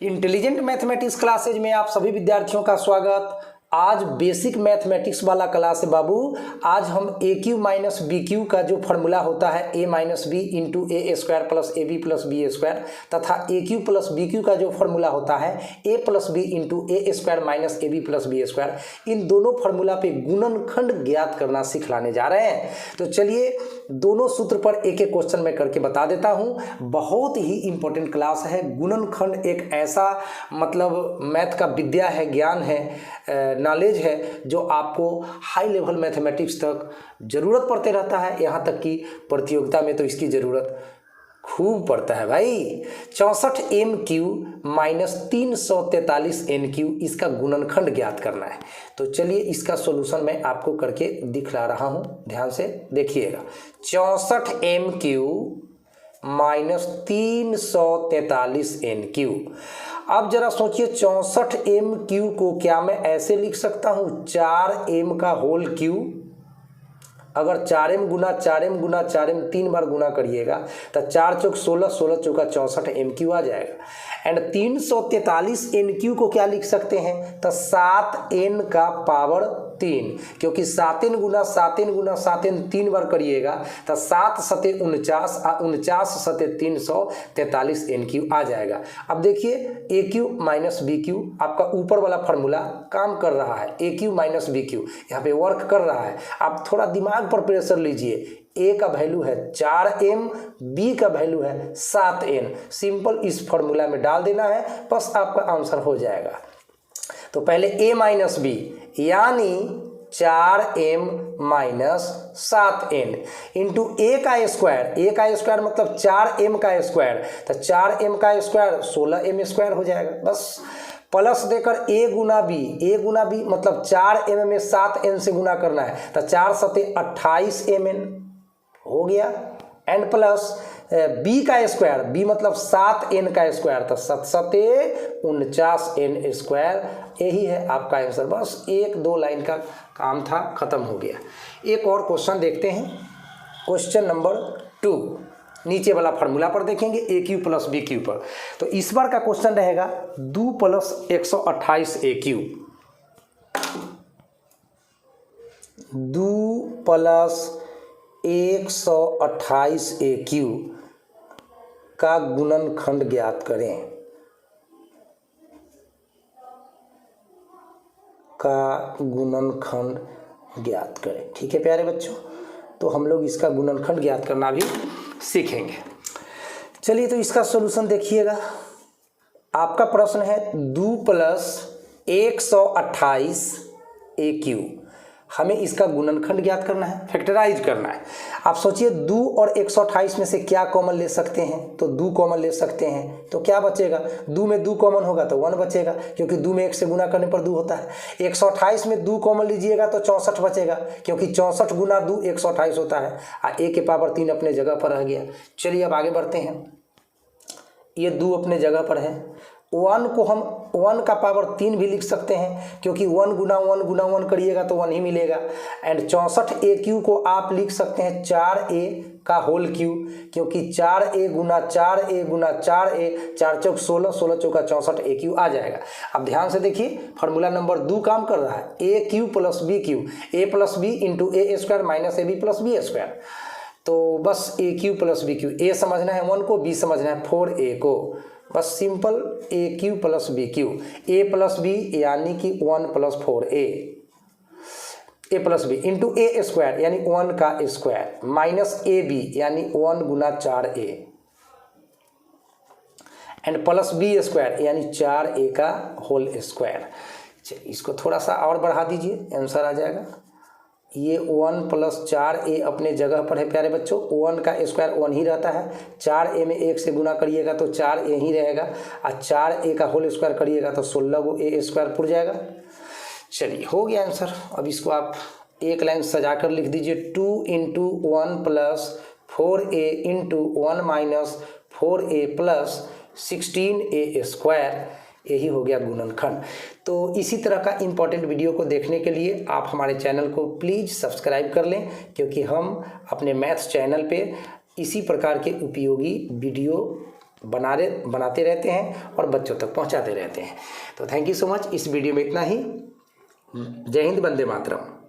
Intelligent mathematics classes में आप सभी विद्यार्थियों का स्वागत। आज बेसिक मैथमेटिक्स वाला क्लास है बाबू। आज हम A cube minus B cube का जो फॉर्मूला होता है A minus B into A square plus A B plus B square तथा A Q plus B cube का जो फॉर्मूला होता है A plus B into A square minus A B plus B square, इन दोनों formula पे गुणनखंड ज्ञात करना सिखलाने जा रहे हैं। तो चलिए दोनों सूत्र पर एक एक क्वेश्चन मैं करके बता देता हूं। बहुत ही इंपॉर्टेंट क्लास है। गुणनखंड एक ऐसा मतलब मैथ का विद्या है, ज्ञान है, नॉलेज है जो आपको हाई लेवल मैथमेटिक्स तक ज़रूरत पड़ते रहता है। यहाँ तक कि प्रतियोगिता में तो इसकी ज़रूरत खूब पड़ता है भाई। 64 m q minus 343 n q, इसका गुणनखंड ज्ञात करना है। तो चलिए इसका सॉल्यूशन मैं आपको करके दिखला रहा हूँ, ध्यान से देखिएगा। 64 m q minus 343 n q. अब जरा सोचिए 64 एम क्यू को क्या मैं ऐसे लिख सकता हूँ 4 एम का होल क्यू। अगर 4m गुना 4m गुना 4m 3 बार गुना करिएगा तो 4 चौक 16, 16 चौका 64 एम क्यू आ जाएगा। एंड 343 एन क्यू को क्या लिख सकते हैं तो 7n का पावर 3, क्योंकि 7n गुना 7n गुना 7n 3 बार करिएगा तो 7 सते 49 49 सते 343 एन क्यू आ जाएगा। अब देखिए ए क्यू माइनस बी क्यू, आपका ऊपर वाला फार्मूला काम कर रहा है। A cube minus B Q यहाँ पे वर्क कर रहा है। आप थोड़ा दिमाग पर प्रेशर लीजिए। ए का वैल्यू है 4m, बी का वैल्यू है 7n। सिंपल इस फार्मूला में डाल देना है, बस आपका आंसर हो जाएगा। तो पहले a माइनस बी यानी 4m माइनस 7n इंटू ए का स्क्वायर मतलब 4m का स्क्वायर, तो 4m का स्क्वायर 16m स्क्वायर हो जाएगा। बस प्लस देकर a गुना बी मतलब 4m में 7n से गुना करना है तो 4 सते 28mn हो गया। एंड प्लस b का स्क्वायर, b मतलब 7n का स्क्वायर तो 7 सते 49n स्क्वायर। यही है आपका आंसर। बस एक दो लाइन का काम था, खत्म हो गया। एक और क्वेश्चन देखते हैं, क्वेश्चन नंबर 2। नीचे वाला फार्मूला पर देखेंगे ए क्यू प्लस बी क्यू पर। तो इस बार का क्वेश्चन रहेगा 2 प्लस 128 ए क्यू, 2 प्लस 128 ए क्यू का गुणनखंड ज्ञात करें। ठीक है प्यारे बच्चों, तो हम लोग इसका गुणनखंड ज्ञात करना भी सीखेंगे। चलिए तो इसका सॉल्यूशन देखिएगा। आपका प्रश्न है 2 प्लस 128 ए क्यू, हमें इसका गुणनखंड ज्ञात करना है, फैक्टराइज करना है। आप सोचिए 2 और 128 में से क्या कॉमन ले सकते हैं, तो 2 कॉमन ले सकते हैं तो क्या बचेगा। 2 में 2 कॉमन होगा तो 1 बचेगा, क्योंकि 2 में 1 से गुना करने पर 2 होता है। 128 में 2 कॉमन लीजिएगा तो 64 बचेगा, क्योंकि 64 गुना 2 128 होता है। a के पावर 3 अपने जगह पर रह गया। चलिए अब आगे बढ़ते हैं। ये 2 अपने जगह पर है। 1 को हम 1 का पावर 3 भी लिख सकते हैं, क्योंकि 1 गुना 1 गुना 1 करिएगा तो 1 ही मिलेगा। एंड 64 ए क्यू को आप लिख सकते हैं 4a का होल क्यू, क्योंकि 4a गुना 4a गुना 4a 4 चौक 16, 16 चौका 64 ए क्यू आ जाएगा। अब ध्यान से देखिए, फार्मूला नंबर 2 काम कर रहा है। A Q plus B Q, A plus B into A square minus A B plus B square. तो बस A Q plus B Q, ए समझना है 1 को, बी समझना है 4a को। बस simple a Q plus B Q, A plus b यानी कि 1 प्लस 4a, a plus B into A square यानी 1 का स्क्वायर माइनस ए बी यानी 1 गुना 4a and plus B square यानी 4a का होल स्क्वायर। चलिए इसको थोड़ा सा और बढ़ा दीजिए, आंसर आ जाएगा। ये 1 प्लस 4a अपने जगह पर है प्यारे बच्चों। 1 का स्क्वायर 1 ही रहता है। 4a में 1 से गुना करिएगा तो 4a ही रहेगा, और 4a का होल स्क्वायर करिएगा तो 16 को a स्क्वायर पुर जाएगा। चलिए हो गया आंसर। अब इसको आप एक लाइन सजा कर लिख दीजिए। 2 इंटू 1 प्लस 4a into 1 minus 4a plus 16a square, यही हो गया गुणनखंड। तो इसी तरह का इम्पोर्टेंट वीडियो को देखने के लिए आप हमारे चैनल को प्लीज़ सब्सक्राइब कर लें, क्योंकि हम अपने मैथ्स चैनल पे इसी प्रकार के उपयोगी वीडियो बनाते रहते हैं और बच्चों तक पहुंचाते रहते हैं। तो थैंक यू सो मच। इस वीडियो में इतना ही। जय हिंद, वंदे मातरम।